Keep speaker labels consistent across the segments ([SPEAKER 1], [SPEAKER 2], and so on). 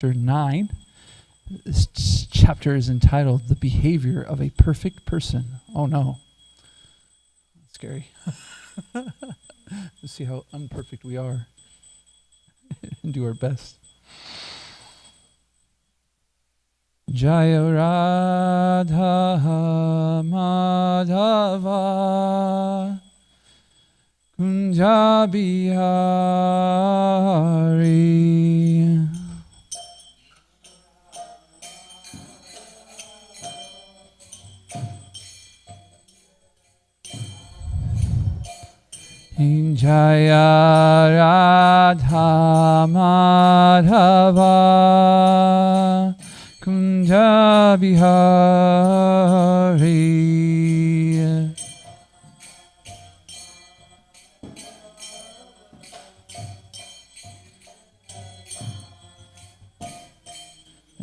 [SPEAKER 1] chapter 9. This chapter is entitled The Behavior of a Perfect Person. Oh no. That's scary. Let's see how unperfect we are and do our best. Jaya Radha Madhava Kunja Bihari Jaya Radha Madhava Kunja Bihari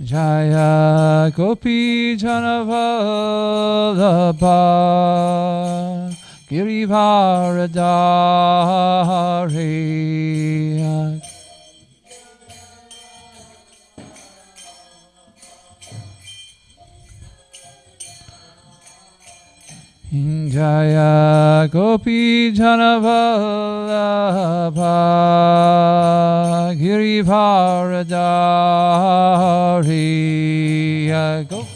[SPEAKER 1] Jaya Gopi Janavallabha Girivaradari Jaya Gopi Janavallabha Girivaradari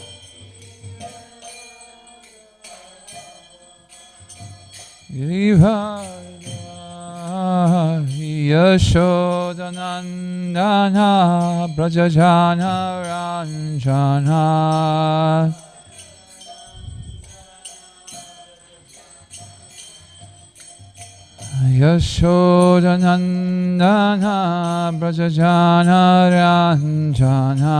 [SPEAKER 1] Girivaradari Yashodanandana Brajajana Ranjana Yashodanandana Brajajana Ranjana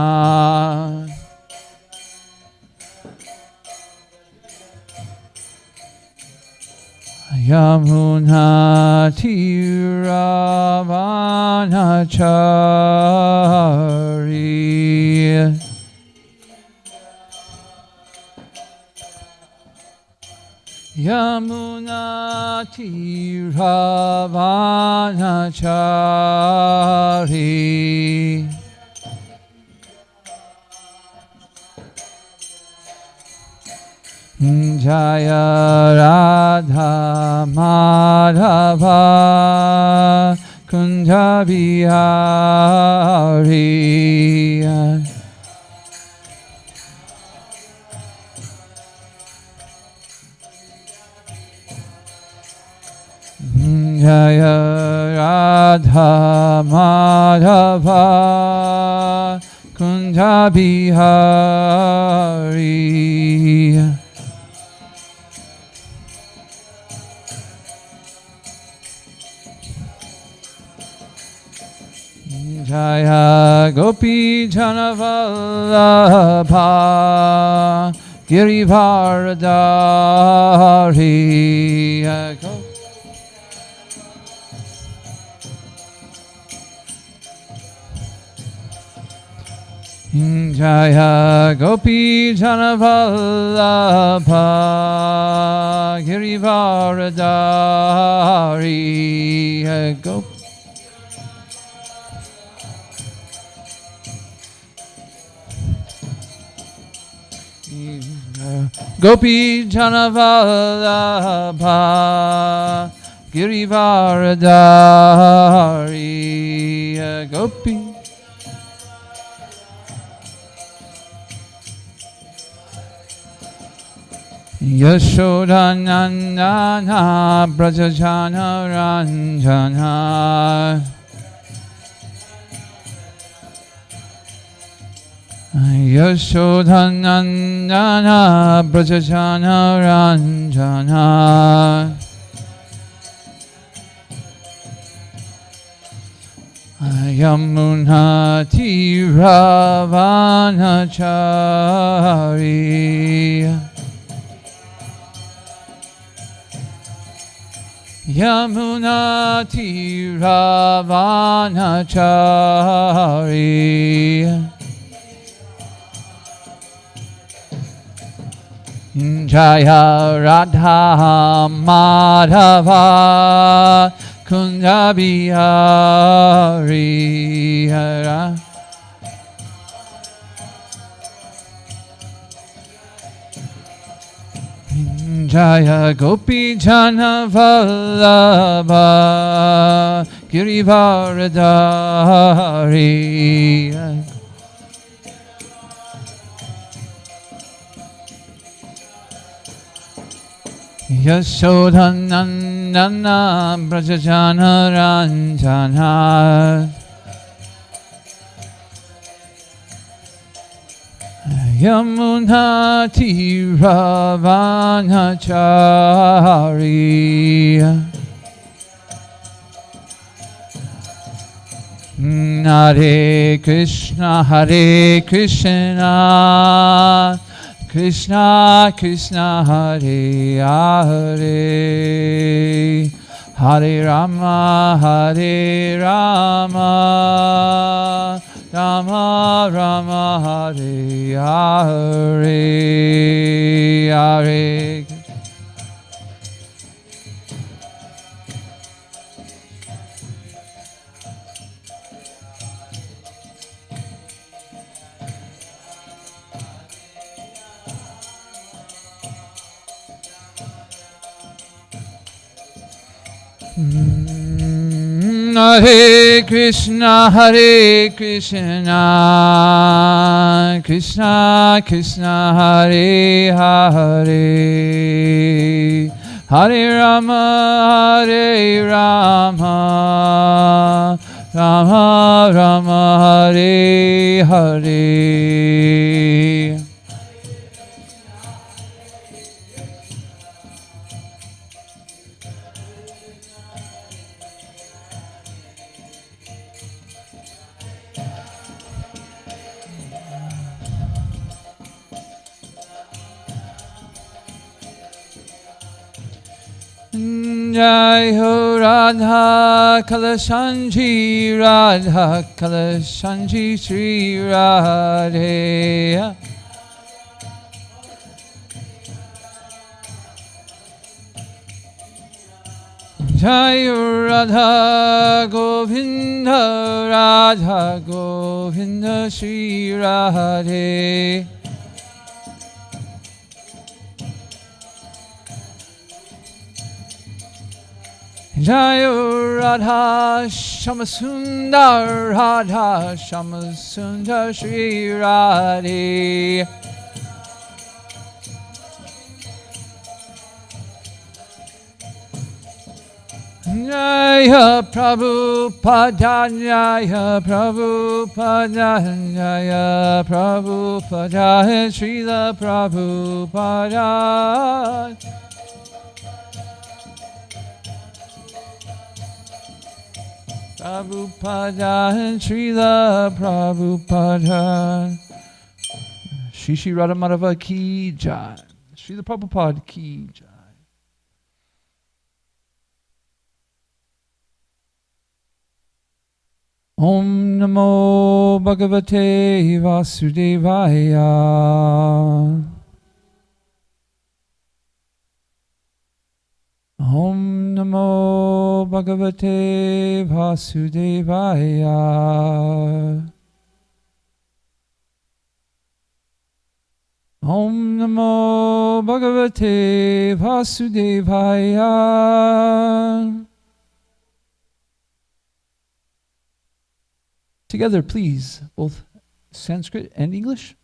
[SPEAKER 1] Yamuna Tiravanachari Yamuna Tiravanachari Jaya Radha Madhava Kunja Bihari Jaya Radha Madhava Kunja Bihari Jaya Gopi Janavallabha Girivaradari Jaya Gopi Janavallabha Girivaradari Gopi Gopi Janavallabha Girivaradari Gopi Yashodanandana Brajajana Ranjana Yashodanandana Brajajana Ranjana Yamuna Tiravanachari Yamuna Tiravanachari Jaya Radha Madhava Kunja Bihari Jaya Gopi Jana Vallabha Girivaradari. Yashodhanandana Brajajana Ranjana Yamuna Tiravanachari. Hare Krishna Krishna Krishna Hare Hare Hare Rama Rama Rama Hare Hare Hare. Hare Krishna Krishna Krishna Hare Hare Hare Rama Rama Rama Hare Hare. Jai Ho Radha Kalashanji Shri Radhe. Jai Radha Govinda Shri Radhe. Jai Radha Shamasundar Shri Radhe. Jaya Prabhupada Srila Prabhupada. Prabhupada and Srila Prabhupada. Shri Radha Madhava Ki Jai. Srila Prabhupada Ki Jai. Om Namo Bhagavate Vasudevaya. Om Namo Bhagavate Vasudevaya. Om Namo Bhagavate Vasudevaya. Together, please, both Sanskrit and English.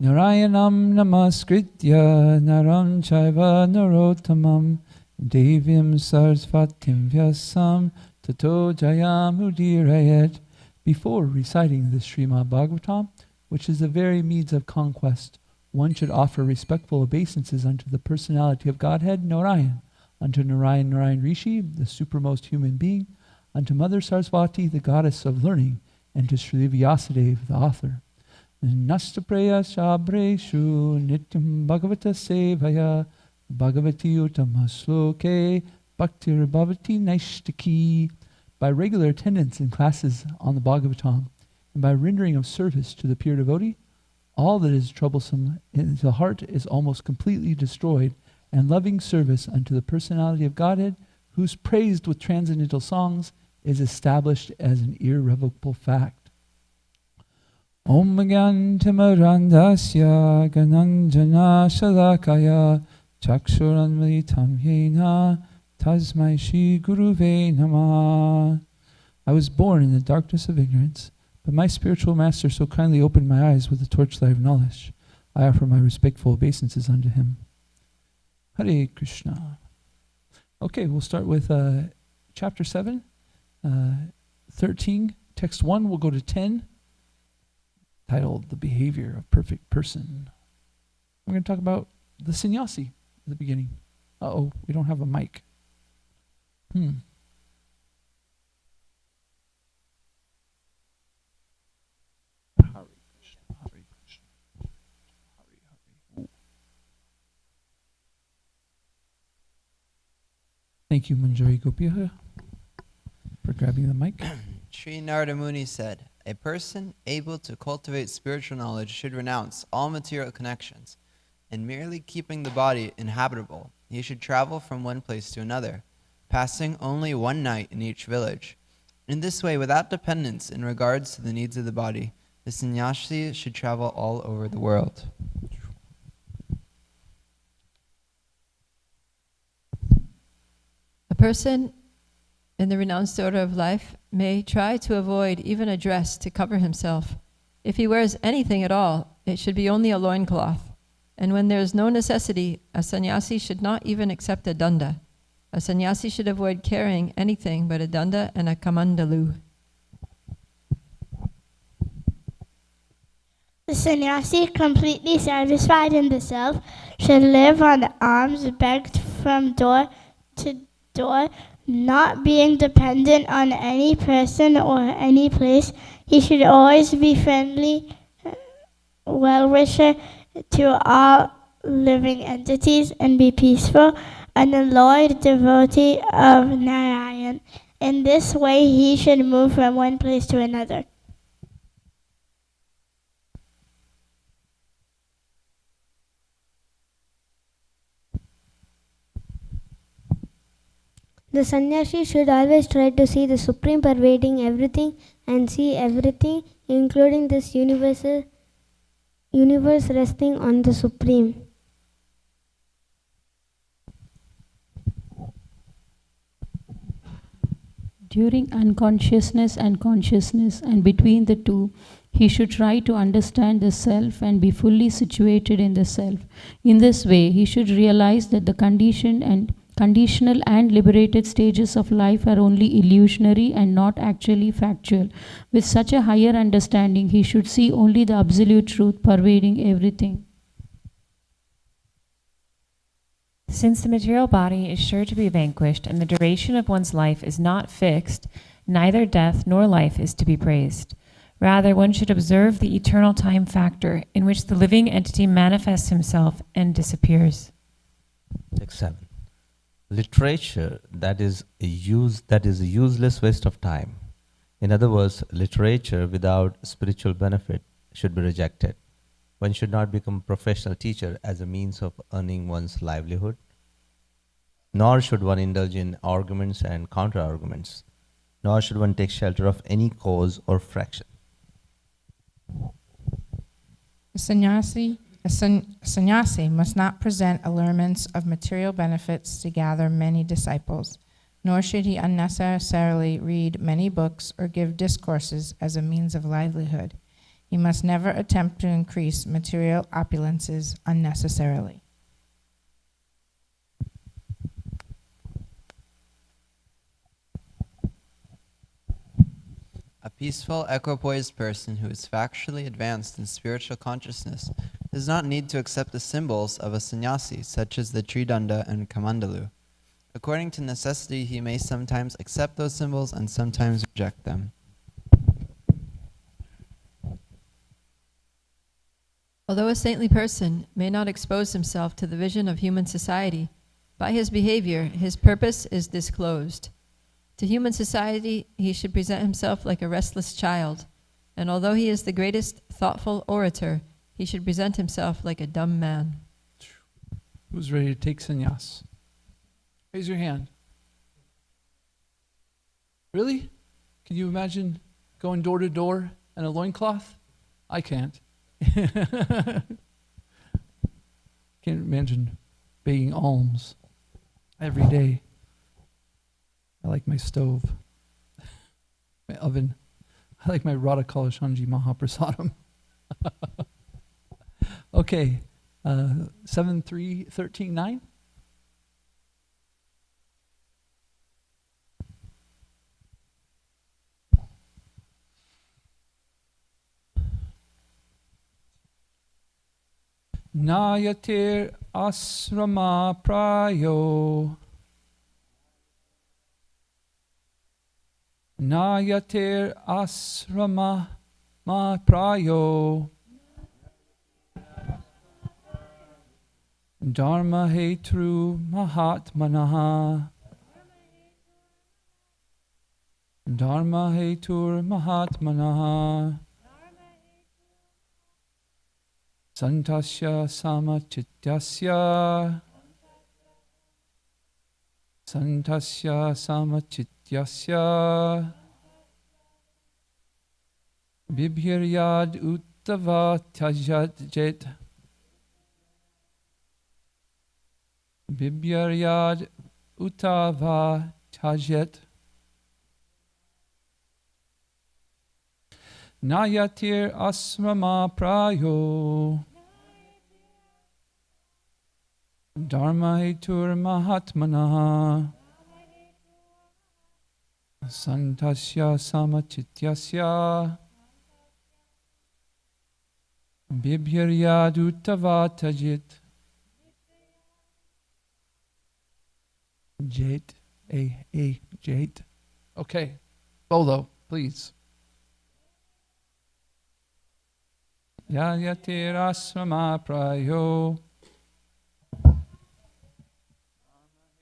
[SPEAKER 1] Narayanam Namaskritya Naram Chaiva Narottamam Devyam Sarasvatim Vyasam Tato Jayamudirayat. Before reciting the Srimad Bhagavatam, which is the very means of conquest, one should offer respectful obeisances unto the personality of Godhead, Narayan, unto Narayan Rishi, the supremmost human being, unto Mother Sarasvati, the goddess of learning, and to Sri Vyasadeva, the author. Nastapreya Shabreshu Nityam Bhagavata Sevaya Bhagavati Uttamasloke Bhaktir Bhavati Naishtaki. By regular attendance in classes on the Bhagavatam, and by rendering of service to the pure devotee, all that is troublesome in the heart is almost completely destroyed, and loving service unto the personality of Godhead, who's praised with transcendental songs, is established as an irrevocable fact. Om Gyantimarandasya Gananjana Shalakaya Chakshuranmalitam yena tasmai shri guruve namah. I was born in the darkness of ignorance, but my spiritual master so kindly opened my eyes with the torchlight of knowledge. I offer my respectful obeisances unto him. Hare Krishna. Okay, we'll start with chapter 7, 13, text 1. We'll go to 10, titled The Behavior of Perfect Person. We're going to talk about the sannyasi at the beginning. Uh-oh, we don't have a mic. Hare Krishna, Hare Krishna, Hare Hare. Thank you, Manjari Gopiya, for grabbing the mic.
[SPEAKER 2] Sri Narada Muni said, "A person able to cultivate spiritual knowledge should renounce all material connections, and merely keeping the body inhabitable, he should travel from one place to another, passing only one night in each village. In this way, without dependence in regards to the needs of the body, the sannyasi should travel all over the world."
[SPEAKER 3] A person in the renounced order of life may try to avoid even a dress to cover himself. If he wears anything at all, it should be only a loincloth. And when there is no necessity, a sannyasi should not even accept a danda. A sannyasi should avoid carrying anything but a danda and a kamandalu.
[SPEAKER 4] The sannyasi, completely satisfied in the self, should live on alms begged from door to door, not being dependent on any person or any place. He should always be friendly, well-wisher to all living entities, and be peaceful, and a loyal devotee of Narayan. In this way, he should move from one place to another.
[SPEAKER 5] The sannyasi should always try to see the Supreme pervading everything and see everything, including this universe resting on the Supreme.
[SPEAKER 6] During unconsciousness and consciousness, and between the two, he should try to understand the self and be fully situated in the self. In this way, he should realize that the conditional and liberated stages of life are only illusionary and not actually factual. With such a higher understanding, he should see only the absolute truth pervading everything.
[SPEAKER 7] Since the material body is sure to be vanquished and the duration of one's life is not fixed, neither death nor life is to be praised. Rather, one should observe the eternal time factor in which the living entity manifests himself and disappears.
[SPEAKER 8] Text 7. Literature that is a useless waste of time. In other words, literature without spiritual benefit should be rejected. One should not become a professional teacher as a means of earning one's livelihood, nor should one indulge in arguments and counter-arguments, nor should one take shelter of any cause or fraction.
[SPEAKER 9] A sannyasi must not present allurements of material benefits to gather many disciples, nor should he unnecessarily read many books or give discourses as a means of livelihood. He must never attempt to increase material opulences unnecessarily.
[SPEAKER 2] A peaceful, equipoised person who is factually advanced in spiritual consciousness does not need to accept the symbols of a sannyasi, such as the tridanda and kamandalu. According to necessity, he may sometimes accept those symbols and sometimes reject them.
[SPEAKER 3] Although a saintly person may not expose himself to the vision of human society, by his behavior, his purpose is disclosed. To human society, he should present himself like a restless child, and although he is the greatest thoughtful orator, he should present himself like a dumb man.
[SPEAKER 1] Who's ready to take sannyas? Raise your hand. Really? Can you imagine going door to door in a loincloth? I can't. Can't imagine begging alms every day. I like my stove, my oven. I like my Radha Kalashanji Mahaprasadam. Okay, 7-3-13-9. Nayatir asrama prayo. Nayatir asrama ma prayo. Dharma hetru mahatmanaha. Dharma hetur mahatmanaha. Santasya samachityasya. Santasya samachityasya. Bibhiryad uttava tyajat. Bibhiryad uttava tyajat. Nayatir asrama prayo. Dharma hetur mahatmanaha. Santasya samachityasya. Bibhiryad uttava tyajat. Jait. Jait. Okay. Bolo, please. Yayatir asrama prayo.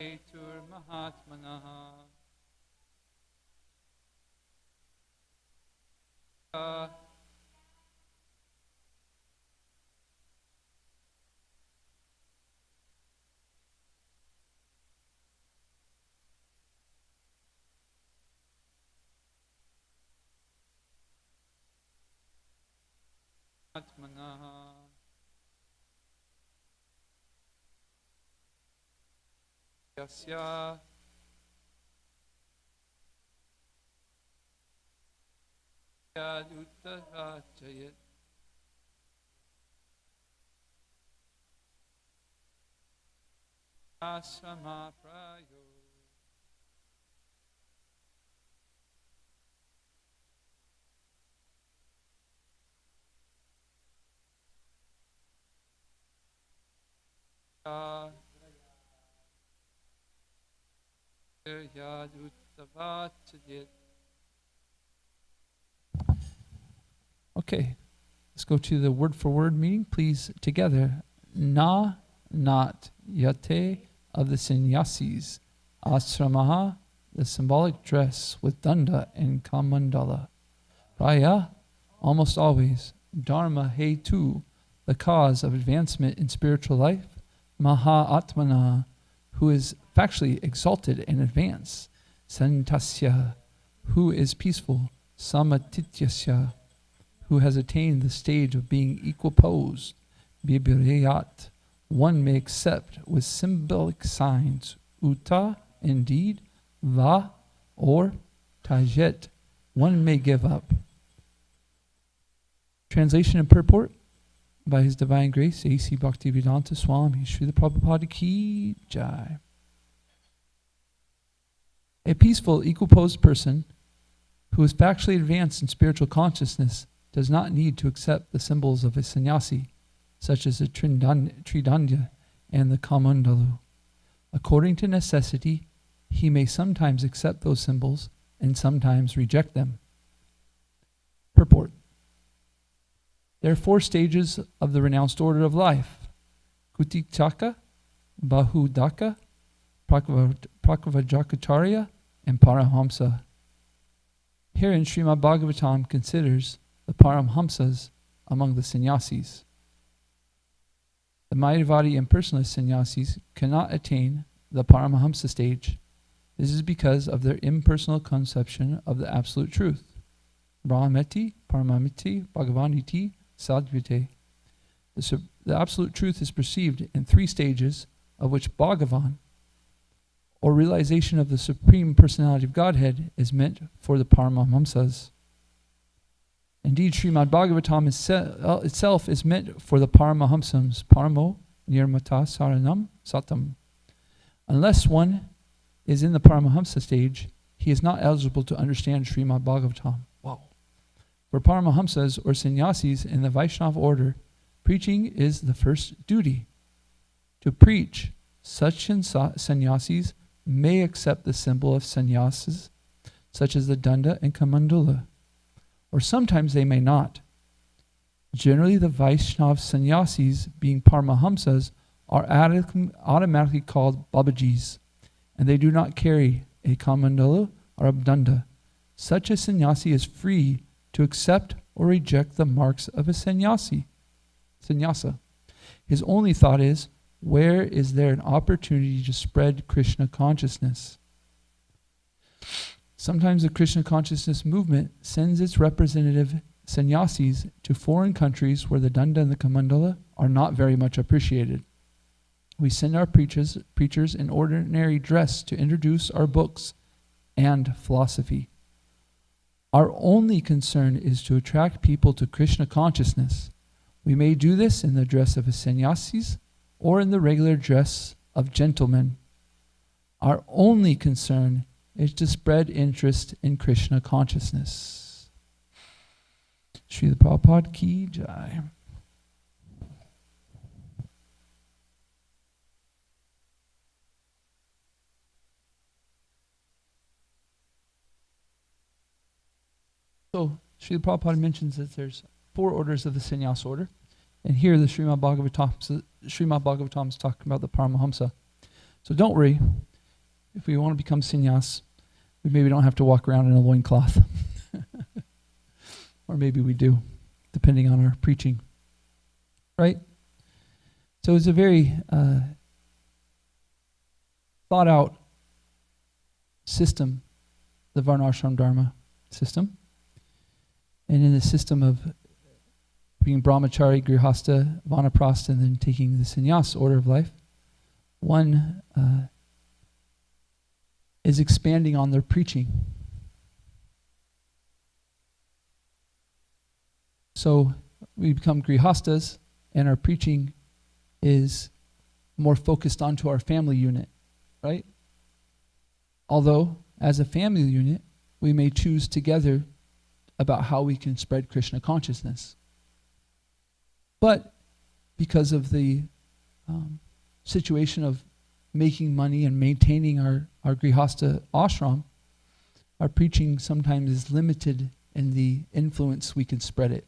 [SPEAKER 1] Hetur mahatmanaha. Atmanaha. Yasya. Yaduttaha jayat. Asrama prayo. Okay, let's go to the word for word meaning. Please, together. Na, not, yate, of the sannyasis. Asramaha, the symbolic dress with danda and kamandala. Raya, almost always. Dharma, hetu, the cause of advancement in spiritual life. Maha Atmana, who is factually exalted and advanced. Santasya, who is peaceful. Samatityasya, who has attained the stage of being equiposed. Bibireyat, one may accept with symbolic signs. Uta, indeed. Va, or. Tajet, one may give up. Translation and purport. By His Divine Grace, A.C. Bhaktivedanta Swami, Srila Prabhupada Ki Jai. A peaceful, equiposed person who is factually advanced in spiritual consciousness does not need to accept the symbols of a sannyasi, such as the Tridanya and the Kamandalu. According to necessity, he may sometimes accept those symbols and sometimes reject them. Purport. There are 4 stages of the renounced order of life: Kutikchaka, Bahudaka, Prakavajakacharya, and Paramhamsa. Herein, Srimad Bhagavatam considers the Paramhamsas among the sannyasis. The Mayavadi impersonalist sannyasis cannot attain the Paramhamsa stage. This is because of their impersonal conception of the absolute truth. Brahmeti, Paramamiti, Bhagavaniti, Sadhyate. The absolute truth is perceived in 3 stages of which Bhagavan, or realization of the Supreme Personality of Godhead, is meant for the Paramahamsas. Indeed, Srimad Bhagavatam itself is meant for the Paramahamsas, Paramo Nirmata Saranam Satam. Unless one is in the Paramahamsa stage, he is not eligible to understand Srimad Bhagavatam. Wow. For Paramahamsas or sannyasis in the Vaishnava order, preaching is the first duty. To preach, such sannyasis may accept the symbol of sannyasis, such as the danda and kamandala, or sometimes they may not. Generally, the Vaishnava sannyasis, being Paramahamsas, are automatically called Babajis, and they do not carry a kamandala or a danda. Such a sannyasi is free to accept or reject the marks of a sannyasa. His only thought is, where is there an opportunity to spread Krishna consciousness? Sometimes the Krishna consciousness movement sends its representative sannyasis to foreign countries where the danda and the kamandala are not very much appreciated. We send our preachers in ordinary dress to introduce our books and philosophy. Our only concern is to attract people to Krishna consciousness. We may do this in the dress of a sannyasis or in the regular dress of gentlemen. Our only concern is to spread interest in Krishna consciousness. Srila Prabhupada Ki Jai. So, Srila Prabhupada mentions that there's 4 orders of the sannyas order. And here the Srimad Bhagavatam is talking about the Paramahamsa. So don't worry. If we want to become sannyas, we maybe don't have to walk around in a loincloth. Or maybe we do, depending on our preaching. Right? So it's a very thought out system, the Varnashram Dharma system. And in the system of being brahmachari, grihastha, vanaprastha, and then taking the sannyas order of life, one is expanding on their preaching. So we become grihasthas, and our preaching is more focused onto our family unit, right? Although, as a family unit, we may choose together about how we can spread Krishna consciousness. But because of the situation of making money and maintaining our grihastha ashram, our preaching sometimes is limited in the influence we can spread it.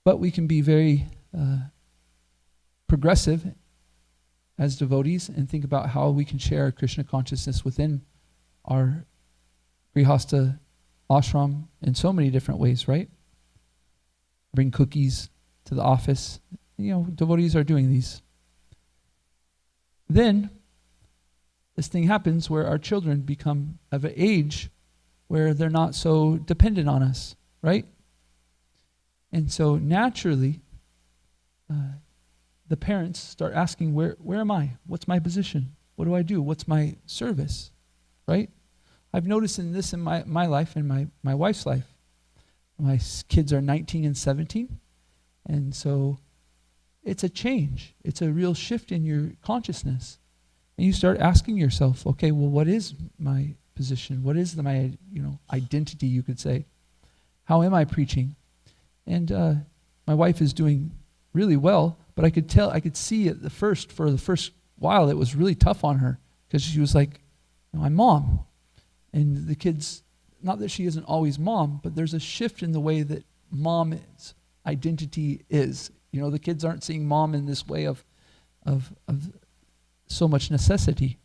[SPEAKER 1] But we can be very progressive as devotees and think about how we can share our Krishna consciousness within our grihastha ashram in so many different ways, right? Bring cookies to the office. You know, devotees are doing these. Then, this thing happens where our children become of an age where they're not so dependent on us, right? And so naturally, the parents start asking, where am I? What's my position? What do I do? What's my service? Right? I've noticed in this in my life and my wife's life. My kids are 19 and 17. And so it's a change. It's a real shift in your consciousness. And you start asking yourself, okay, well, what is my position? What is my identity, you could say? How am I preaching? And my wife is doing really well, but I could see for the first while, it was really tough on her because she was like, I'm mom. And the kids, not that she isn't always mom, but there's a shift in the way that mom's identity is. You know, the kids aren't seeing mom in this way of so much necessity.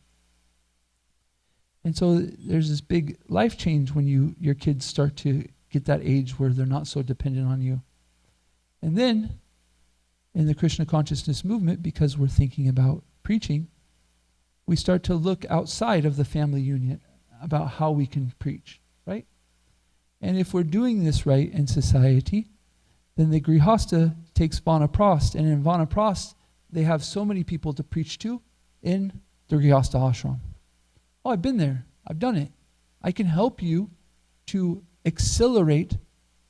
[SPEAKER 1] And so there's this big life change when your kids start to get that age where they're not so dependent on you. And then in the Krishna consciousness movement, because we're thinking about preaching, we start to look outside of the family unit about how we can preach, right? And if we're doing this right in society, then the grihastha takes vanaprastha, and in vanaprastha, they have so many people to preach to in the Grihastha ashram. Oh, I've been there. I've done it. I can help you to accelerate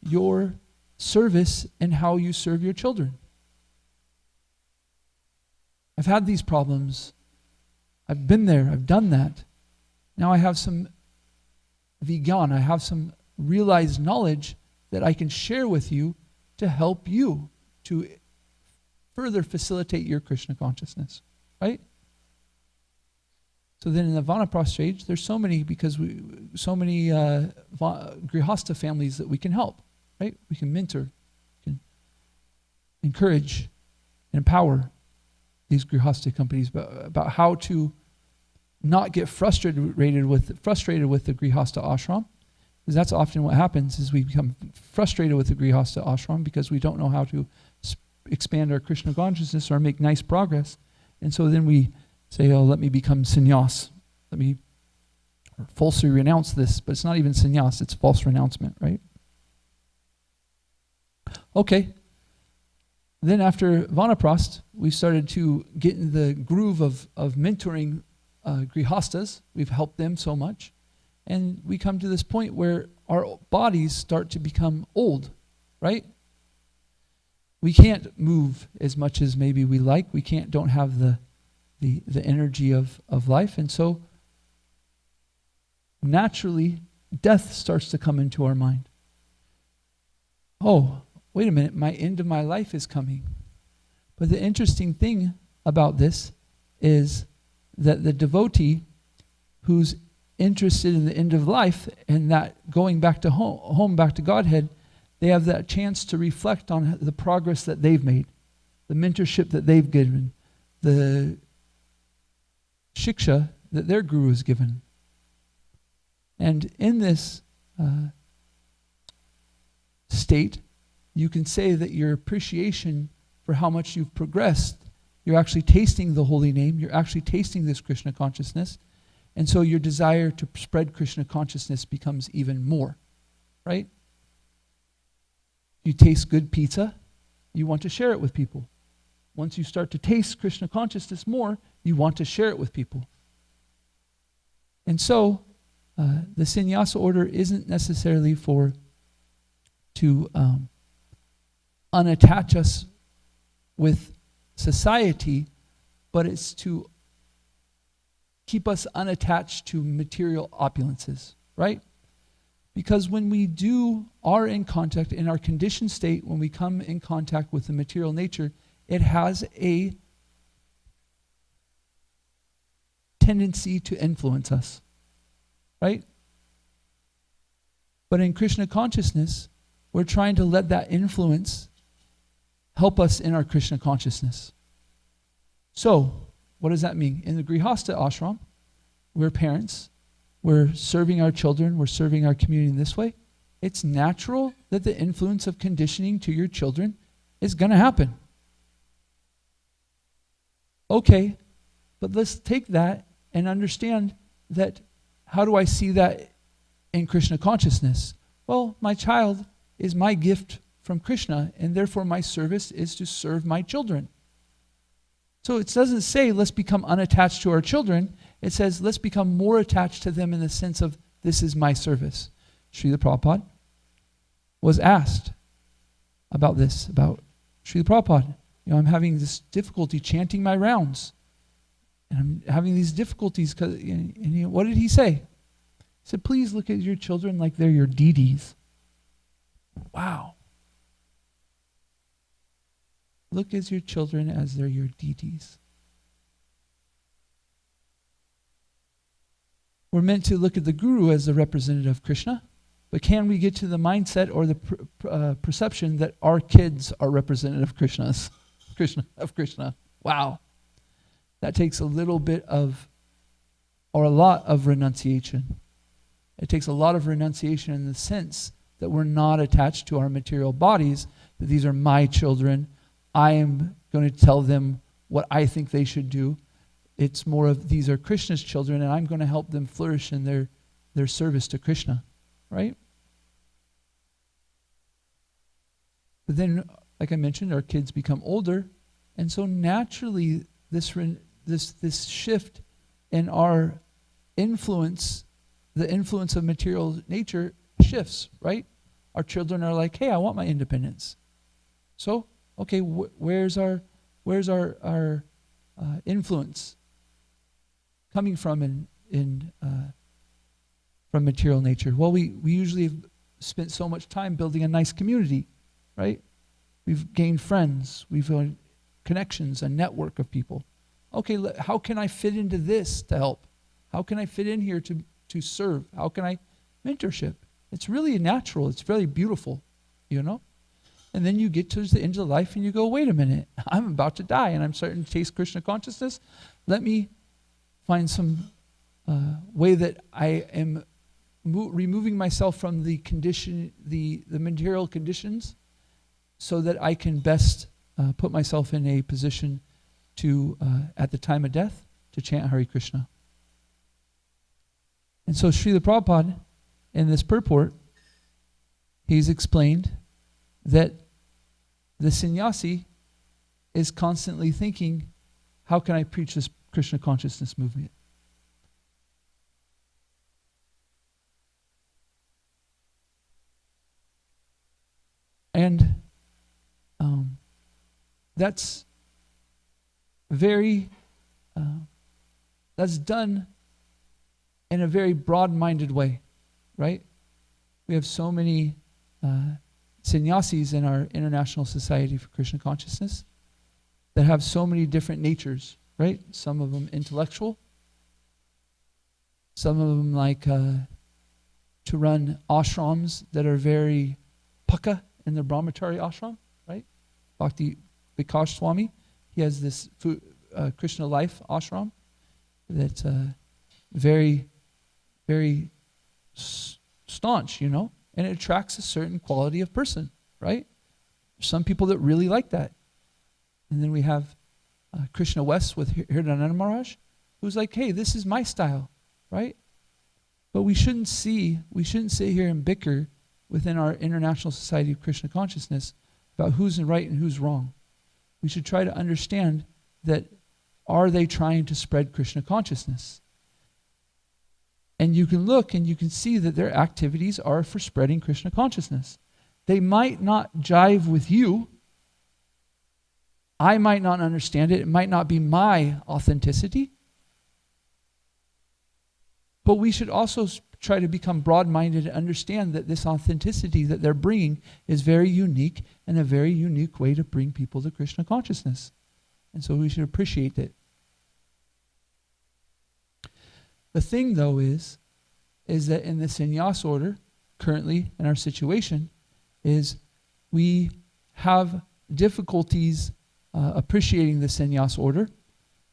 [SPEAKER 1] your service and how you serve your children. I've had these problems. I've been there. I've done that. Now I have some vigyan. I have some realized knowledge that I can share with you to help you to further facilitate your Krishna consciousness, right? So then in the Vanaprastha stage, there's so many, because so many Grihastha families that we can help, right? We can mentor, can encourage, and empower these Grihastha companies about how to not get frustrated with the Grihastha ashram, because that's often what happens, is we become frustrated with the Grihastha ashram because we don't know how to expand our Krishna consciousness or make nice progress. And so then we say, oh, let me become sannyas. Let me falsely renounce this. But it's not even sannyas, it's false renouncement, right? Okay. Then after Vanaprastha, we started to get in the groove of mentoring Grihasthas. We've helped them so much. And we come to this point where our bodies start to become old, right? We can't move as much as maybe we like. We don't have the energy of life. And so naturally, death starts to come into our mind. Oh, wait a minute, my end of my life is coming. But the interesting thing about this is that the devotee who's interested in the end of life and that going back to home, back to Godhead, they have that chance to reflect on the progress that they've made, the mentorship that they've given, the shiksha that their guru has given. And in this state, you can say that your appreciation for how much you've progressed, you're actually tasting the holy name, you're actually tasting this Krishna consciousness, and so your desire to spread Krishna consciousness becomes even more, right? You taste good pizza, you want to share it with people. Once you start to taste Krishna consciousness more, you want to share it with people. And so, the sannyasa order isn't necessarily to unattach us with society, but it's to keep us unattached to material opulences, right? Because when we are in contact, in our conditioned state, when we come in contact with the material nature, it has a tendency to influence us, right? But in Krishna consciousness, we're trying to let that influence help us in our Krishna consciousness. So, what does that mean? In the Grihastha ashram, we're parents, we're serving our children, we're serving our community in this way. It's natural that the influence of conditioning to your children is going to happen. Okay, but let's take that and understand that, how do I see that in Krishna consciousness? Well, my child is my gift from Krishna, and therefore my service is to serve my children. So it doesn't say let's become unattached to our children. It says let's become more attached to them in the sense of this is my service. Srila Prabhupada was asked about this, about Srila Prabhupada. I'm having this difficulty chanting my rounds. And I'm having these difficulties. And what did he say? He said, please look at your children like they're your deities. Wow. Look at your children as they're your deities. We're meant to look at the guru as the representative of Krishna, but can we get to the mindset or the perception that our kids are representative of Krishna? Wow. That takes a little bit of, or a lot of renunciation. It takes a lot of renunciation in the sense that we're not attached to our material bodies, that these are my children. I am going to tell them what I think they should do. It's more of these are Krishna's children, and I'm going to help them flourish in their service to Krishna, right? But then, like I mentioned, our kids become older, And so naturally, this shift in our influence, the influence of material nature shifts, right? Our children are like, hey, I want my independence. So, okay, where's our influence coming from from material nature? Well, we usually have spent so much time building a nice community, right? We've gained friends, we've gained connections, a network of people. Okay, how can I fit into this to help? How can I fit in here to serve? How can I mentorship? It's really natural. It's very beautiful, you know? And then you get to the end of life and you go, wait a minute, I'm about to die and I'm starting to taste Krishna consciousness. Let me find some way that I am removing myself from the material conditions so that I can best put myself in a position to, at the time of death, to chant Hare Krishna. And so Srila Prabhupada, in this purport, he's explained that the sannyasi is constantly thinking, how can I preach this Krishna consciousness movement? And that's that's done in a very broad-minded way, right? We have so many sannyasis in our International Society for Krishna Consciousness that have so many different natures, right? Some of them intellectual, some of them like to run ashrams that are very pukka in the brahmachari ashram, right? Bhakti Vikas Swami, he has this Krishna life ashram that's very, very staunch, you know, and it attracts a certain quality of person, right? There's some people that really like that. And then we have Krishna West with Hridayananda Maharaj, who's like, hey, this is my style, right? But we shouldn't sit here and bicker within our International Society of Krishna Consciousness about who's right and who's wrong. We should try to understand that, are they trying to spread Krishna consciousness? And you can look and you can see that their activities are for spreading Krishna consciousness. They might not jive with you. I might not understand it. It might not be my authenticity. But we should also try to become broad-minded and understand that this authenticity that they're bringing is very unique and a very unique way to bring people to Krishna consciousness. And so we should appreciate it. The thing, though, is that in the sannyas order, currently in our situation, is we have difficulties appreciating the sannyas order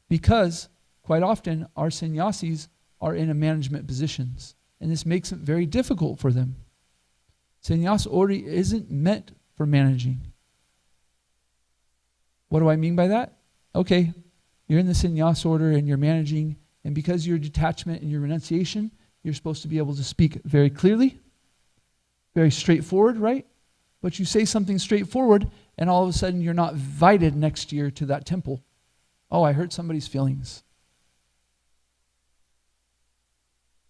[SPEAKER 1] because quite often our sannyasis are in a management positions. And this makes it very difficult for them. Sannyas order isn't meant for managing. What do I mean by that? Okay, you're in the sannyas order and you're managing, and because of your detachment and your renunciation, you're supposed to be able to speak very clearly, very straightforward, right? But you say something straightforward, and all of a sudden you're not invited next year to that temple. Oh, I hurt somebody's feelings.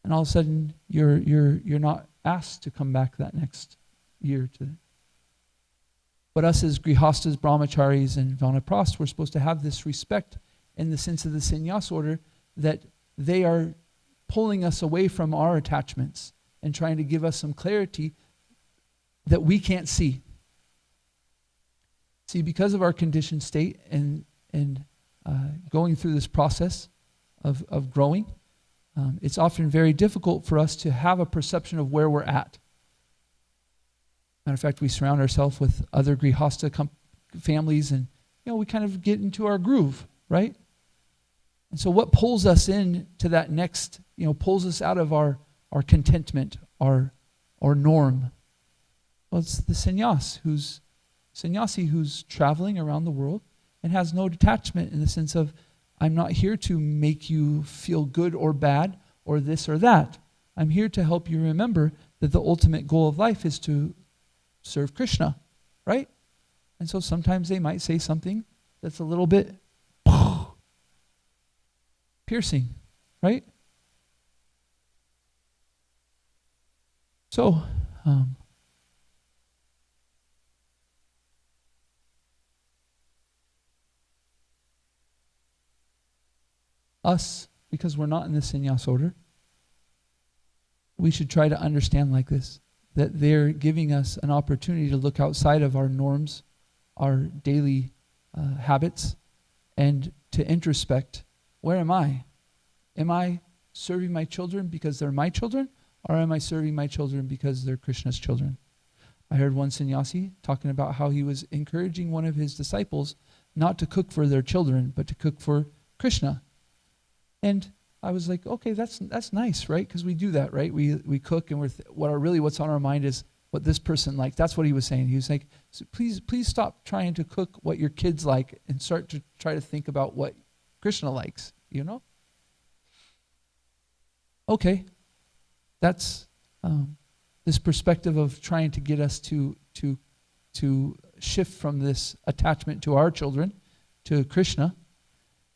[SPEAKER 1] And all of a sudden, you're not asked to come back that next year. But us as grihastas, brahmacharis, and vanaprasthas, we're supposed to have this respect in the sense of the sannyas order that they are pulling us away from our attachments and trying to give us some clarity that we can't see. See, because of our conditioned state and going through this process of growing, it's often very difficult for us to have a perception of where we're at. Matter of fact, we surround ourselves with other grihasta families, and we kind of get into our groove, right? And so what pulls us in to that next, pulls us out of our contentment, our norm? Well, it's the sannyasi who's traveling around the world and has no detachment in the sense of, I'm not here to make you feel good or bad or this or that. I'm here to help you remember that the ultimate goal of life is to serve Krishna, right? And so sometimes they might say something that's a little bit piercing, right? So, us, because we're not in the sannyas order, we should try to understand like this, that they're giving us an opportunity to look outside of our norms, our daily habits, and to introspect, where am I? Am I serving my children because they're my children, or am I serving my children because they're Krishna's children? I heard one sannyasi talking about how he was encouraging one of his disciples not to cook for their children, but to cook for Krishna. And I was like, okay, that's nice, right? Because we do that, right? We cook, and what's on our mind is what this person likes. That's what he was saying. He was like, so please stop trying to cook what your kids like and start to try to think about what Krishna likes, you know? Okay, that's this perspective of trying to get us to shift from this attachment to our children to Krishna.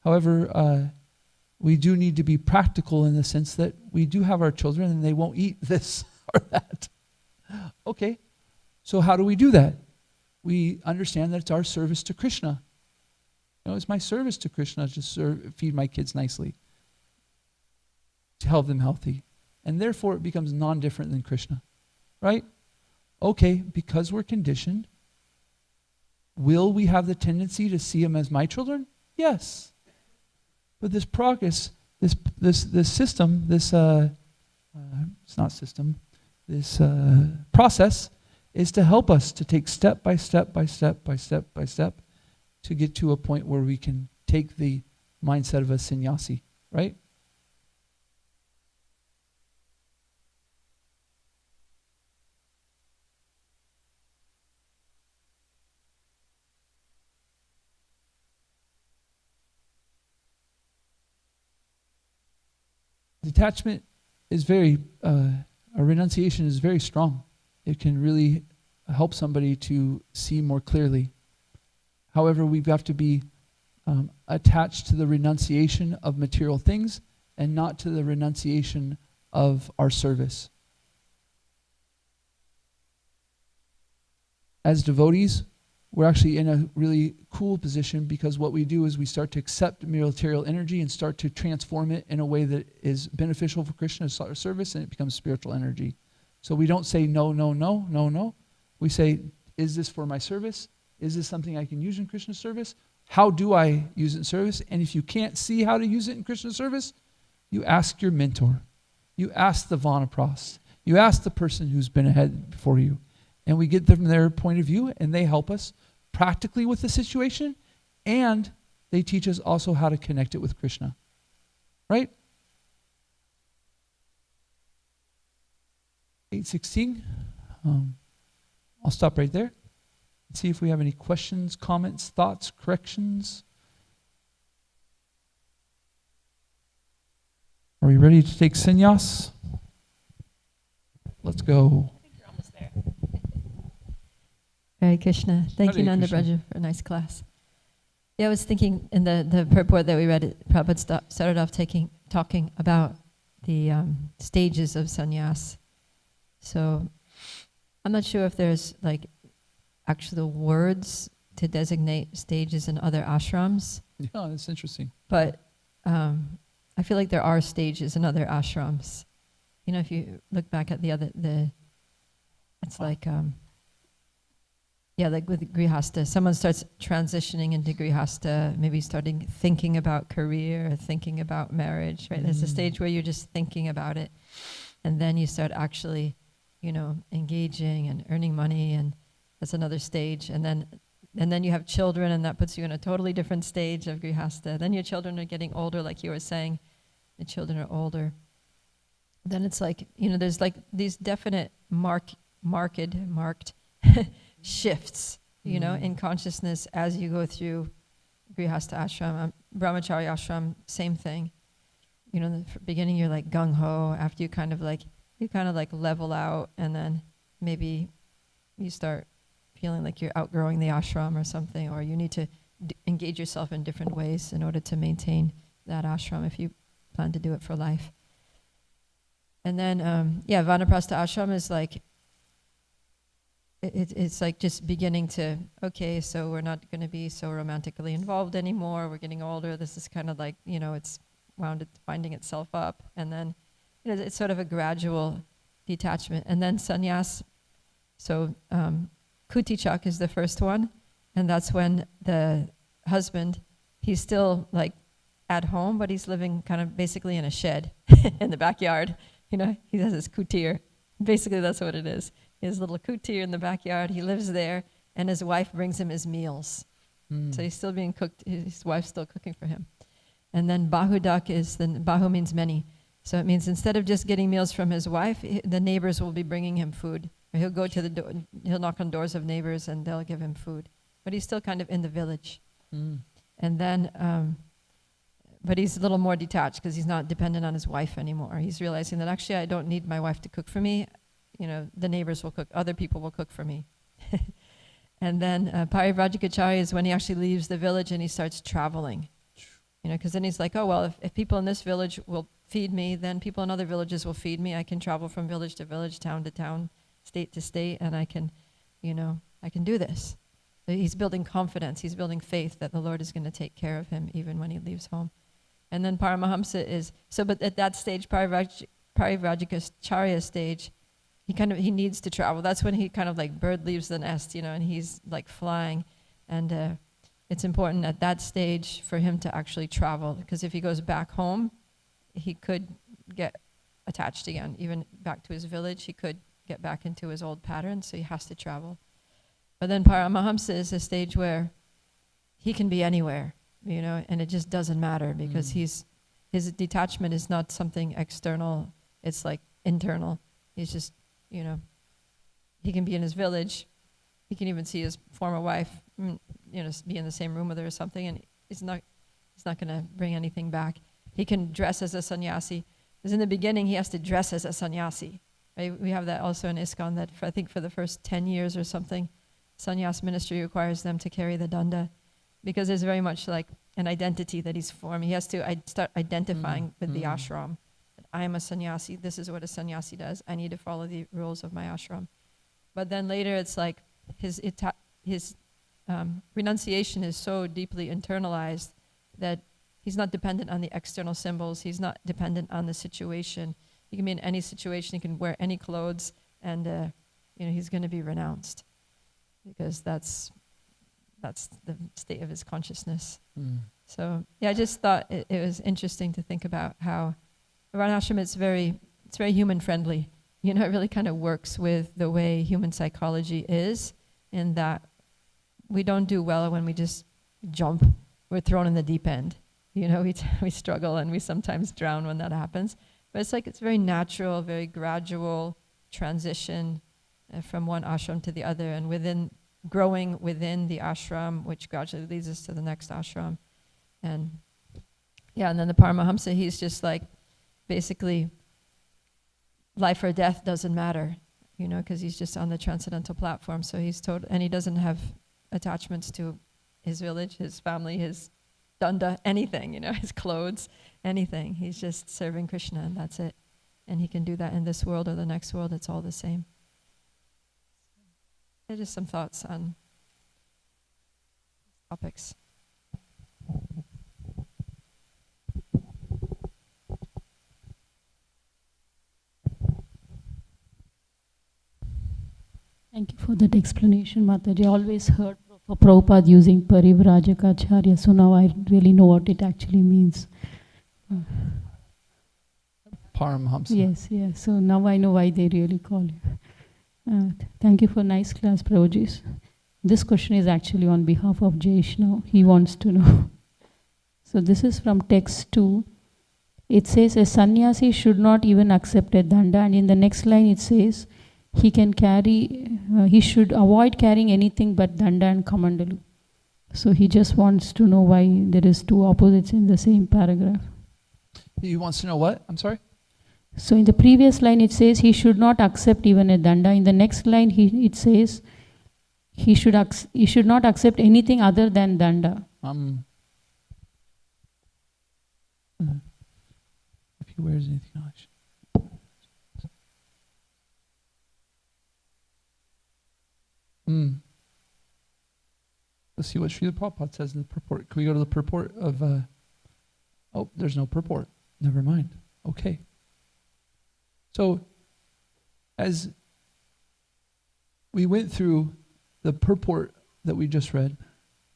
[SPEAKER 1] However, we do need to be practical in the sense that we do have our children and they won't eat this or that. Okay, so how do we do that? We understand that it's our service to Krishna. You know, it's my service to Krishna to feed my kids nicely, to help them healthy. And therefore it becomes non-different than Krishna, right? Okay, because we're conditioned, will we have the tendency to see them as my children? Yes. But this progress, this system, this process is to help us to take step by step by step by step by step to get to a point where we can take the mindset of a sannyasi, right? Detachment is a renunciation is very strong. It can really help somebody to see more clearly. However, we have to be attached to the renunciation of material things and not to the renunciation of our service. As devotees, we're actually in a really cool position because what we do is we start to accept material energy and start to transform it in a way that is beneficial for Krishna's service, and it becomes spiritual energy. So we don't say no, no, no, no, no. We say, is this for my service? Is this something I can use in Krishna's service? How do I use it in service? And if you can't see how to use it in Krishna's service, you ask your mentor. You ask the Vanapras. You ask the person who's been ahead before you. And we get them their point of view, and they help us practically with the situation, and they teach us also how to connect it with Krishna. Right? 8:16. I'll stop right there and see if we have any questions, comments, thoughts, corrections. Are we ready to take sannyas? Let's go.
[SPEAKER 3] Hare Krishna. Thank you,
[SPEAKER 1] Hare
[SPEAKER 3] Nanda
[SPEAKER 1] Krishna.
[SPEAKER 3] Braja, for a nice class. Yeah, I was thinking in the purport that we read, Prabhupada started off talking about the stages of sannyas. So I'm not sure if there's like actual words to designate stages in other ashrams.
[SPEAKER 1] Yeah, that's interesting.
[SPEAKER 3] But I feel like there are stages in other ashrams. You know, if you look back at it's like, like with Grihasta, someone starts transitioning into Grihasta, maybe starting thinking about career, or thinking about marriage, right? There's a stage where you're just thinking about it, and then you start actually, engaging and earning money, and that's another stage. And then you have children, and that puts you in a totally different stage of Grihasta. Then your children are getting older, like you were saying. The children are older. Then it's like, there's like these definite marked shifts, in consciousness as you go through Grihasta ashram, Brahmacharya ashram, same thing. In the beginning you're like gung-ho, after you kind of like level out, and then maybe you start feeling like you're outgrowing the ashram or something, or you need to engage yourself in different ways in order to maintain that ashram if you plan to do it for life. And then, Vanaprastha ashram is like, it's like just beginning to, okay, so we're not going to be so romantically involved anymore. We're getting older. This is kind of like, it's finding itself up. And then, it's sort of a gradual detachment. And then sannyas, so Kutichak is the first one. And that's when the husband, he's still like at home, but he's living kind of basically in a shed in the backyard. He has his kutir. Basically, that's what it is. His little kutir in the backyard. He lives there, and his wife brings him his meals. So he's still being cooked. His wife's still cooking for him. And then Bahudak Bahu means many. So it means instead of just getting meals from his wife, the neighbors will be bringing him food. Or he'll go to the door, he'll knock on doors of neighbors, and they'll give him food. But he's still kind of in the village. And then, but he's a little more detached because he's not dependent on his wife anymore. He's realizing that actually I don't need my wife to cook for me. The neighbors will cook, other people will cook for me. And then Parivrajikacharya is when he actually leaves the village and he starts traveling. Because then he's like, oh, well, if people in this village will feed me, then people in other villages will feed me. I can travel from village to village, town to town, state to state, and I can do this. So he's building confidence. He's building faith that the Lord is going to take care of him even when he leaves home. And then Paramahamsa is, but at that stage, Parivrajikacharya stage, he needs to travel. That's when he kind of like bird leaves the nest, and he's like flying. And it's important at that stage for him to actually travel, because if he goes back home, he could get attached again. Even back to his village, he could get back into his old patterns, so he has to travel. But then Paramahamsa is a stage where he can be anywhere, and it just doesn't matter because his detachment is not something external, it's like internal. He's just, he can be in his village, he can even see his former wife, be in the same room with her or something, and he's not going to bring anything back. He can dress as a sannyasi, because in the beginning he has to dress as a sannyasi. Right? We have that also in ISKCON, that I think for the first 10 years or something, sannyas ministry requires them to carry the danda, because there's very much like an identity that he's forming. He has to start identifying with the ashram. That I am a sannyasi, this is what a sannyasi does, I need to follow the rules of my ashram. But then later it's like his renunciation is so deeply internalized that he's not dependent on the external symbols, he's not dependent on the situation. He can be in any situation, he can wear any clothes, and he's going to be renounced, because that's the state of his consciousness. So I just thought it was interesting to think about how Varnashram it's very human friendly. It really kind of works with the way human psychology is, in that we don't do well when we just jump. We're thrown in the deep end. We struggle and we sometimes drown when that happens. But it's very natural, very gradual transition from one ashram to the other, and growing within the ashram, which gradually leads us to the next ashram. And then the Paramahamsa, he's just like, basically, life or death doesn't matter, because he's just on the transcendental platform. So he's and he doesn't have attachments to his village, his family, his danda, anything, his clothes, anything. He's just serving Krishna, and that's it. And he can do that in this world or the next world. It's all the same. Just some thoughts on topics.
[SPEAKER 6] Thank you for that explanation, Mataji. I always heard of Prabhupada using Parivrajikacharya, so now I really know what it actually means.
[SPEAKER 1] Paramhamsa.
[SPEAKER 6] Yes. So now I know why they really call you. Thank you for nice class, Prabhuji. This question is actually on behalf of Jaishnav. He wants to know. So this is from text 2. It says a sannyasi should not even accept a danda, and in the next line it says he should avoid carrying anything but danda and kamandalu. So he just wants to know why there is two opposites in the same paragraph.
[SPEAKER 1] He wants to know what? I'm sorry?
[SPEAKER 6] So in the previous line it says he should not accept even a danda. In the next line it says he should not accept anything other than danda.
[SPEAKER 1] if he wears anything else. Let's see what Srila Prabhupada says in the purport. Can we go to the purport of... oh, there's no purport. Never mind. Okay. So, as we went through the purport that we just read,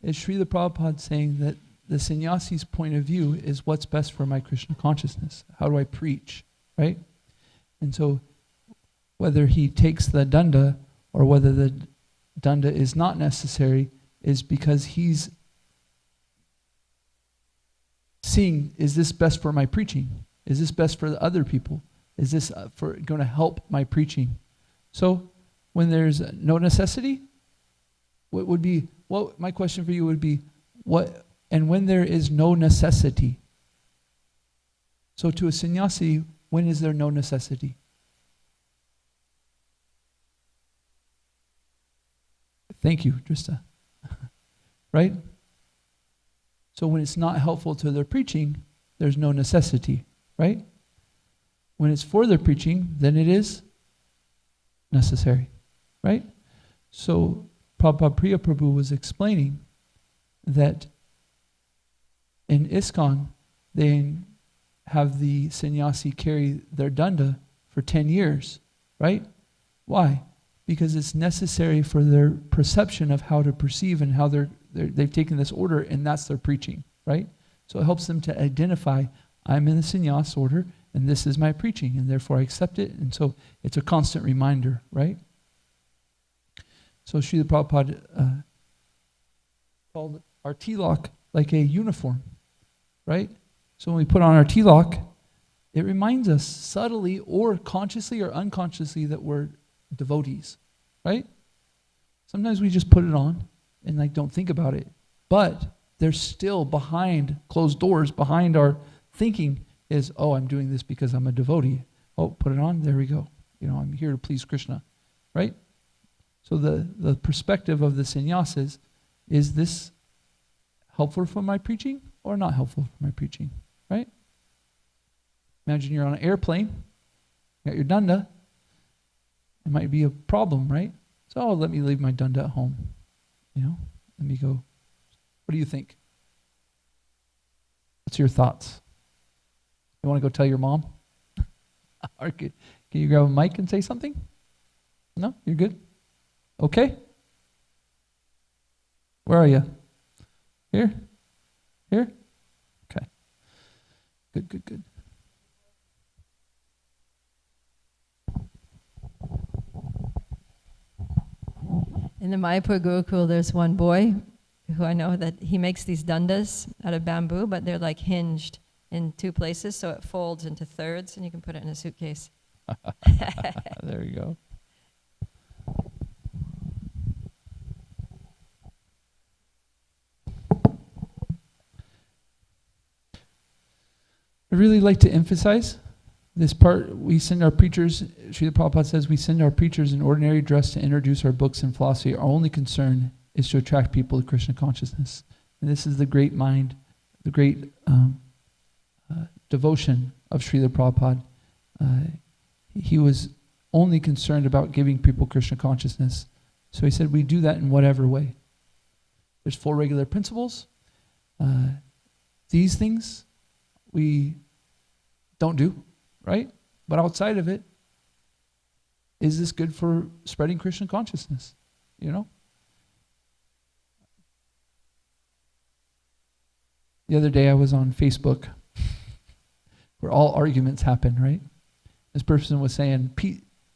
[SPEAKER 1] is Srila Prabhupada saying that the sannyasi's point of view is what's best for my Krishna consciousness. How do I preach, right? And so, whether he takes the danda or whether the danda is not necessary is because he's seeing, is this best for my preaching? Is this best for the other people? Is this going to help my preaching? So when there's no necessity, what would be, what my question for you would be, what, and when there is no necessity. So to a sannyasi, when is there no necessity? Thank you, Drista. Right? So when it's not helpful to their preaching, there's no necessity, right? When it's for their preaching, then it is necessary, right? So Prabhupada Priya Prabhu was explaining that in ISKCON, they have the sannyasi carry their danda for 10 years, right? Why? Because it's necessary for their perception of how to perceive and how they've taken this order, and that's their preaching, right? So it helps them to identify, I'm in the sannyas order, and this is my preaching, and therefore I accept it, and so it's a constant reminder, right? So Srila Prabhupada called our tilak like a uniform, right? So when we put on our tilak, it reminds us subtly or consciously or unconsciously that we're devotees, right? Sometimes we just put it on and like don't think about it, but there's still behind closed doors, behind our thinking is, oh, I'm doing this because I'm a devotee. Oh, put it on, there we go. You know, I'm here to please Krishna, right? So the perspective of the sannyasis is this helpful for my preaching or not helpful for my preaching, right? Imagine you're on an airplane, you got your danda. It might be a problem, right? So, oh, let me leave my danda at home. You know, let me go. What do you think? What's your thoughts? You want to go tell your mom? Or can you grab a mic and say something? No? You're good? Okay? Where are you? Here? Here? Okay. Good, good, good.
[SPEAKER 3] In the Mayapur Gurukul, there's one boy who I know that he makes these dandas out of bamboo, but they're like hinged in two places, so it folds into thirds, and you can put it in a suitcase.
[SPEAKER 1] There you go. I really like to emphasize this part. We send our preachers, Srila Prabhupada says, we send our preachers in ordinary dress to introduce our books and philosophy. Our only concern is to attract people to Krishna consciousness. And this is the great mind, the great devotion of Srila Prabhupada. He was only concerned about giving people Krishna consciousness. So he said, we do that in whatever way. There's 4 regular principles. These things we don't do, right? But outside of it, is this good for spreading Krishna consciousness? You know? The other day I was on Facebook where all arguments happen, right? This person was saying,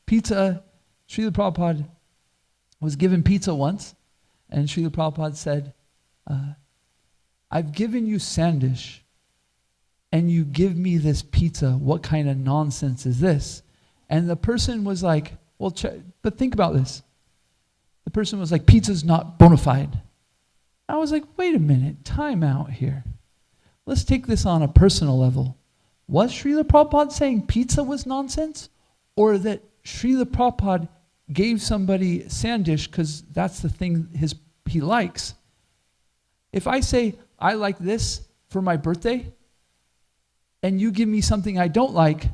[SPEAKER 1] pizza, Srila Prabhupada was given pizza once, and Srila Prabhupada said, I've given you sandish, and you give me this pizza. What kind of nonsense is this? And the person was like, well, but think about this. The person was like, pizza's not bona fide. I was like, wait a minute, time out here. Let's take this on a personal level. Was Srila Prabhupada saying pizza was nonsense? Or that Srila Prabhupada gave somebody sandish because that's the thing he likes? If I say, I like this for my birthday, and you give me something I don't like,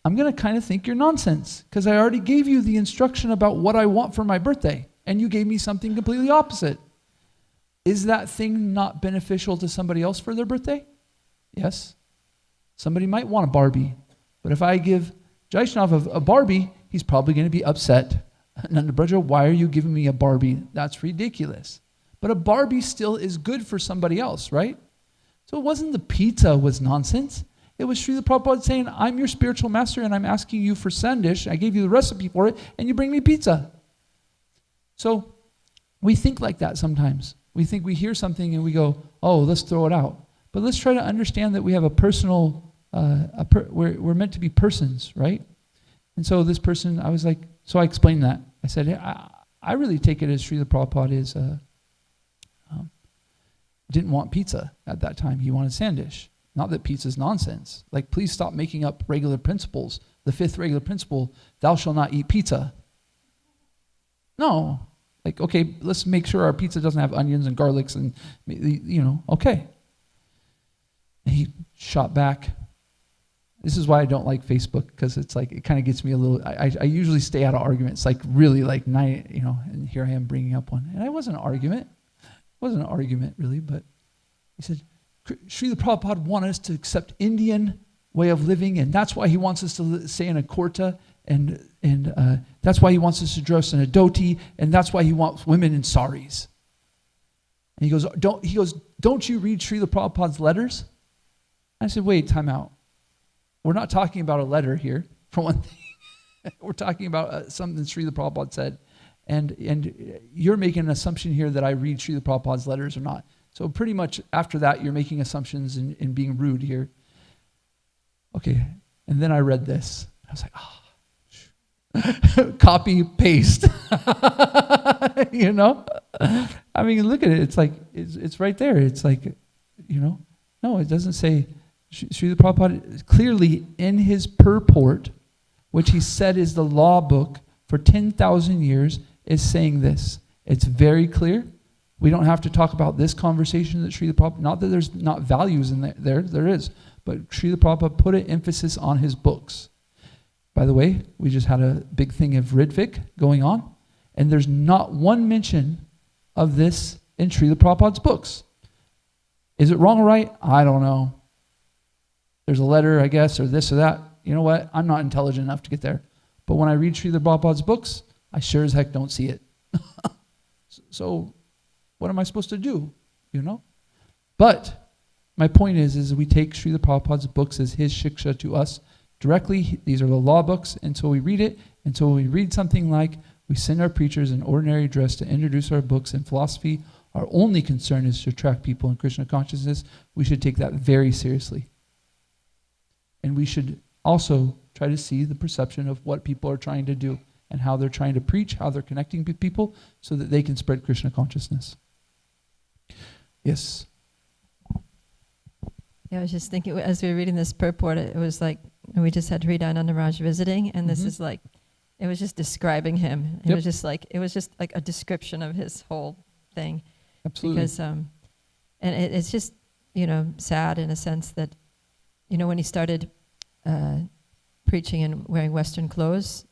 [SPEAKER 1] I'm going to kind of think you're nonsense, because I already gave you the instruction about what I want for my birthday, and you gave me something completely opposite. Is that thing not beneficial to somebody else for their birthday? Yes. Somebody might want a Barbie, but if I give Jaishnav a Barbie, he's probably going to be upset. Nandabraja, why are you giving me a Barbie? That's ridiculous. But a Barbie still is good for somebody else, right? So it wasn't the pizza was nonsense. It was Srila Prabhupada saying, I'm your spiritual master and I'm asking you for sandish. I gave you the recipe for it and you bring me pizza. So we think like that sometimes. We think we hear something and we go, oh, let's throw it out. But let's try to understand that we have a personal, we're meant to be persons, right? And so this person, I was like, so I explained that. I said, hey, I really take it as Srila Prabhupada is, didn't want pizza at that time. He wanted sandish. Not that pizza's nonsense. Like, please stop making up regular principles. The 5th regular principle, thou shalt not eat pizza. No. Like, okay, let's make sure our pizza doesn't have onions and garlics and, okay. And he shot back. This is why I don't like Facebook, because it's like, it kind of gets me a little, I usually stay out of arguments, like really like, and here I am bringing up one. And it wasn't an argument. It wasn't an argument really, but he said, Srila Prabhupada wanted us to accept Indian way of living, and that's why he wants us to stay in a kurta, and that's why he wants us to dress in a dhoti, and that's why he wants women in saris. And he goes, don't you read Srila Prabhupada's letters? I said, wait, time out. We're not talking about a letter here, for one thing. We're talking about something Srila Prabhupada said. And you're making an assumption here that I read Srila Prabhupada's letters or not. So pretty much after that, you're making assumptions and being rude here. Okay, and then I read this. I was like, copy, paste. I mean, look at it. It's like, it's right there. It's like, no, it doesn't say. Srila Prabhupada clearly in his purport, which he said is the law book for 10,000 years, is saying this. It's very clear. We don't have to talk about this conversation that Srila Prabhupada, not that there's not values in there is, but Srila Prabhupada put an emphasis on his books. By the way, we just had a big thing of Ridvik going on, and there's not one mention of this in Srila Prabhupada's books. Is it wrong or right? I don't know. There's a letter, I guess, or this or that. You know what? I'm not intelligent enough to get there. But when I read Srila Prabhupada's books, I sure as heck don't see it. So what am I supposed to do? But my point is we take Srila Prabhupada's books as his shiksha to us directly. These are the law books until we read it. Until we read something like, we send our preachers in ordinary dress to introduce our books in philosophy. Our only concern is to attract people in Krishna consciousness. We should take that very seriously. And we should also try to see the perception of what people are trying to do and how they're trying to preach, how they're connecting with people so that they can spread Krishna consciousness. Yes?
[SPEAKER 3] Yeah, I was just thinking, as we were reading this purport, it was like, we just had Hridayananda Raj visiting, and this is like, it was just describing him. It was just like a description of his whole thing.
[SPEAKER 1] Absolutely.
[SPEAKER 3] Because, and it's just, sad in a sense that, when he started preaching and wearing Western clothes,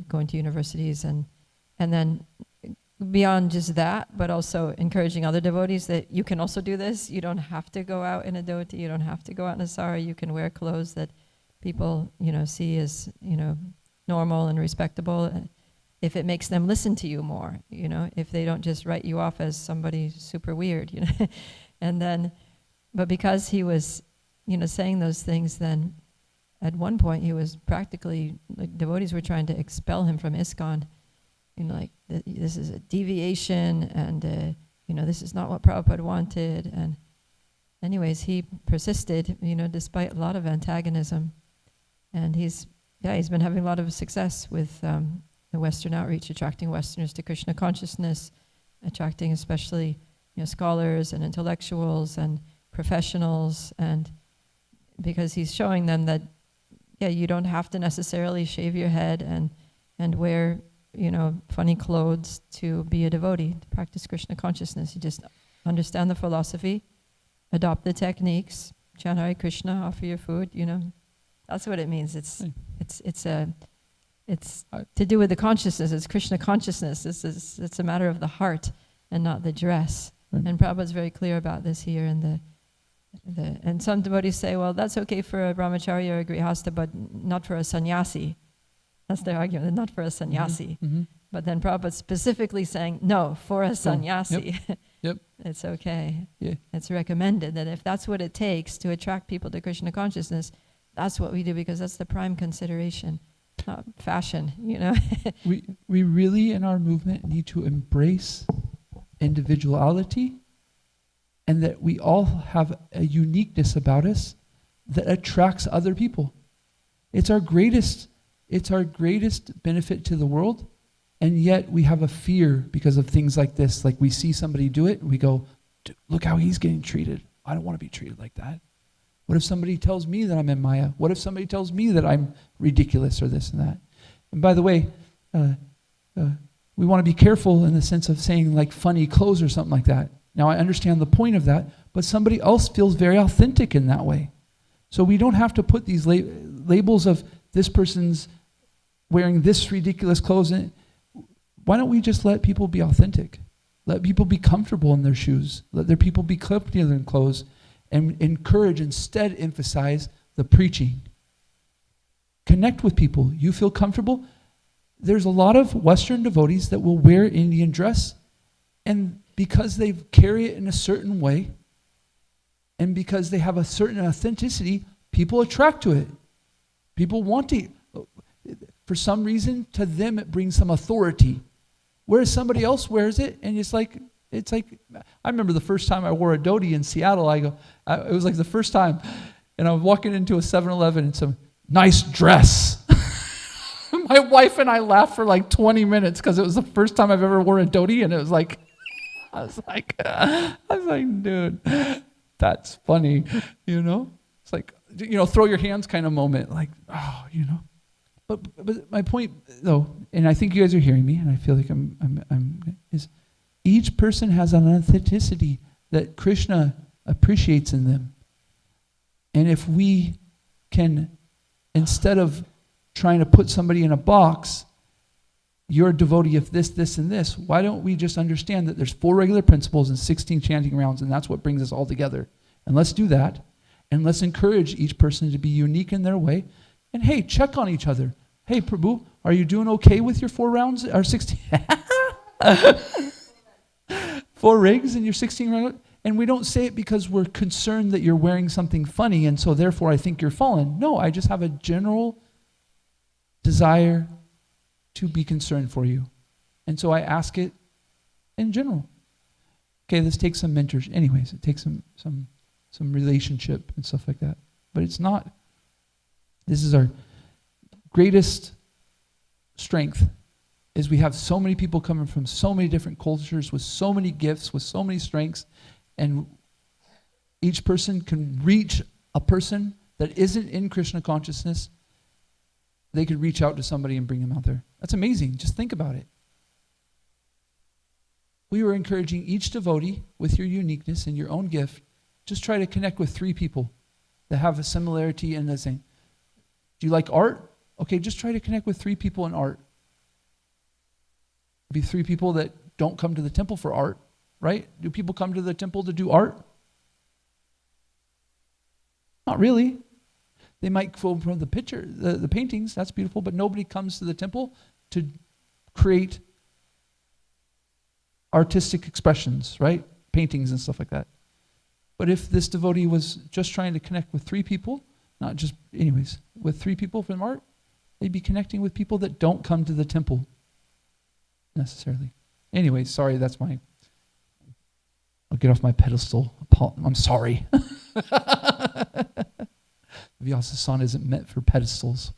[SPEAKER 3] going to universities, and then beyond just that, but also encouraging other devotees that you can also do this. You don't have to go out in a dhoti. You don't have to go out in a sari. You can wear clothes that people, see as, normal and respectable, if it makes them listen to you more, if they don't just write you off as somebody super weird, And then, but because he was, saying those things, then at one point he was practically, like, devotees were trying to expel him from ISKCON. This is a deviation, and this is not what Prabhupada wanted. And anyways, he persisted, despite a lot of antagonism. And he's been having a lot of success with the Western outreach, attracting Westerners to Krishna consciousness, attracting especially scholars and intellectuals and professionals, and because he's showing them that you don't have to necessarily shave your head and wear funny clothes to be a devotee, to practice Krishna consciousness. You just understand the philosophy, adopt the techniques, chant Hare Krishna, offer your food, That's what it means. It's to do with the consciousness. It's Krishna consciousness. It's a matter of the heart and not the dress.
[SPEAKER 1] Right.
[SPEAKER 3] And Prabhupada's very clear about this here. And some devotees say, well, that's okay for a brahmachari or a grihastha, but not for a sannyasi. That's their argument, not for a sannyasi.
[SPEAKER 1] Mm-hmm.
[SPEAKER 3] But then Prabhupada's specifically saying, no, for a sannyasi.
[SPEAKER 1] Yep.
[SPEAKER 3] It's okay.
[SPEAKER 1] Yeah.
[SPEAKER 3] It's recommended that if that's what it takes to attract people to Krishna consciousness, that's what we do, because that's the prime consideration, not fashion,
[SPEAKER 1] We really, in our movement, need to embrace individuality, and that we all have a uniqueness about us that attracts other people. It's our greatest benefit to the world, and yet we have a fear because of things like this. Like we see somebody do it, and we go, look how he's getting treated. I don't want to be treated like that. What if somebody tells me that I'm in Maya? What if somebody tells me that I'm ridiculous or this and that? And by the way, we want to be careful in the sense of saying like funny clothes or something like that. Now I understand the point of that, but somebody else feels very authentic in that way. So we don't have to put these labels of this person's wearing this ridiculous clothes. Why don't we just let people be authentic? Let people be comfortable in their shoes. Let their people be comfortable in their clothes, and encourage, instead emphasize the preaching. Connect with people. You feel comfortable? There's a lot of Western devotees that will wear Indian dress, and because they carry it in a certain way, and because they have a certain authenticity, people attract to it. People want to, for some reason, to them it brings some authority. Whereas somebody else wears it, and it's like, I remember the first time I wore a dhoti in Seattle. It was like the first time, and I was walking into a 7-Eleven and some nice dress. My wife and I laughed for like 20 minutes because it was the first time I've ever worn a dhoti, and it was like, I was like, dude, that's funny, It's like, throw your hands kind of moment, like, oh, But my point, though, and I think you guys are hearing me, and I feel like is each person has an authenticity that Krishna appreciates in them. And if we can, instead of trying to put somebody in a box, you're a devotee of this, this, and this, why don't we just understand that there's 4 regular principles and 16 chanting rounds, and that's what brings us all together. And let's do that, and let's encourage each person to be unique in their way. And hey, check on each other. Hey, Prabhu, are you doing okay with your 4 rounds, or 16? 4 rigs and your 16 rounds? And we don't say it because we're concerned that you're wearing something funny, and so therefore I think you're fallen. No, I just have a general desire to be concerned for you. And so I ask it in general. Okay, this takes some mentors. Anyways, it takes some relationship and stuff like that. But it's not, this is our greatest strength, is we have so many people coming from so many different cultures with so many gifts, with so many strengths, and each person can reach a person that isn't in Krishna consciousness. They could reach out to somebody and bring them out there. That's amazing. Just think about it. We were encouraging each devotee with your uniqueness and your own gift, just try to connect with 3 people that have a similarity in the same. Do you like art? Okay, just try to connect with 3 people in art. Be 3 people that don't come to the temple for art, right? Do people come to the temple to do art? Not really. They might go from the picture, the paintings, that's beautiful, but nobody comes to the temple to create artistic expressions, right? Paintings and stuff like that. But if this devotee was just trying to connect with 3 people, not just, anyways, with 3 people from art, they'd be connecting with people that don't come to the temple necessarily. Anyways, sorry, that's my, I'll get off my pedestal. I'm sorry. Vyasa-san isn't meant for pedestals.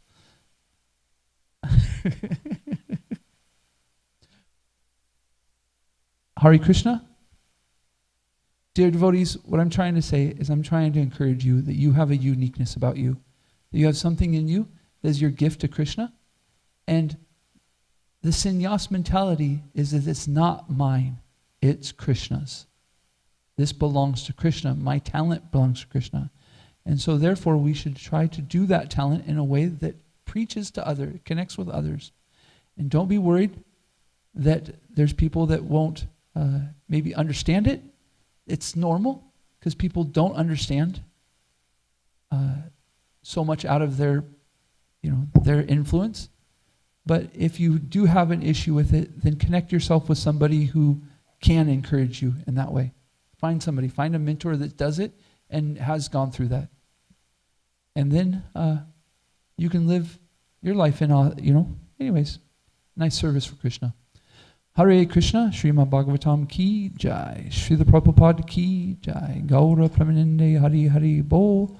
[SPEAKER 1] Hare Krishna. Dear devotees, what I'm trying to say is I'm trying to encourage you that you have a uniqueness about you. That you have something in you that is your gift to Krishna. And the sannyas mentality is that it's not mine, it's Krishna's. This belongs to Krishna. My talent belongs to Krishna. And so therefore we should try to do that talent in a way that preaches to others, connects with others. And don't be worried that there's people that won't maybe understand it. It's normal because people don't understand so much out of their influence. But if you do have an issue with it, then connect yourself with somebody who can encourage you in that way. Find somebody, find a mentor that does it and has gone through that. And then you can live your life in, anyways, nice service for Krishna. Hare Krishna, Srimad Bhagavatam ki jai, Srila Prabhupada ki jai, Gaura Pramanande Hari Hari Bo,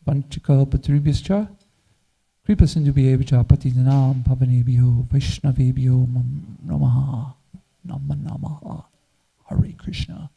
[SPEAKER 1] Vanchika Patribhyascha, Kripa Sindhubhyeva Patidanam Pavanebhyo Vaishnavebhyo Namaha Namaha Hare Krishna.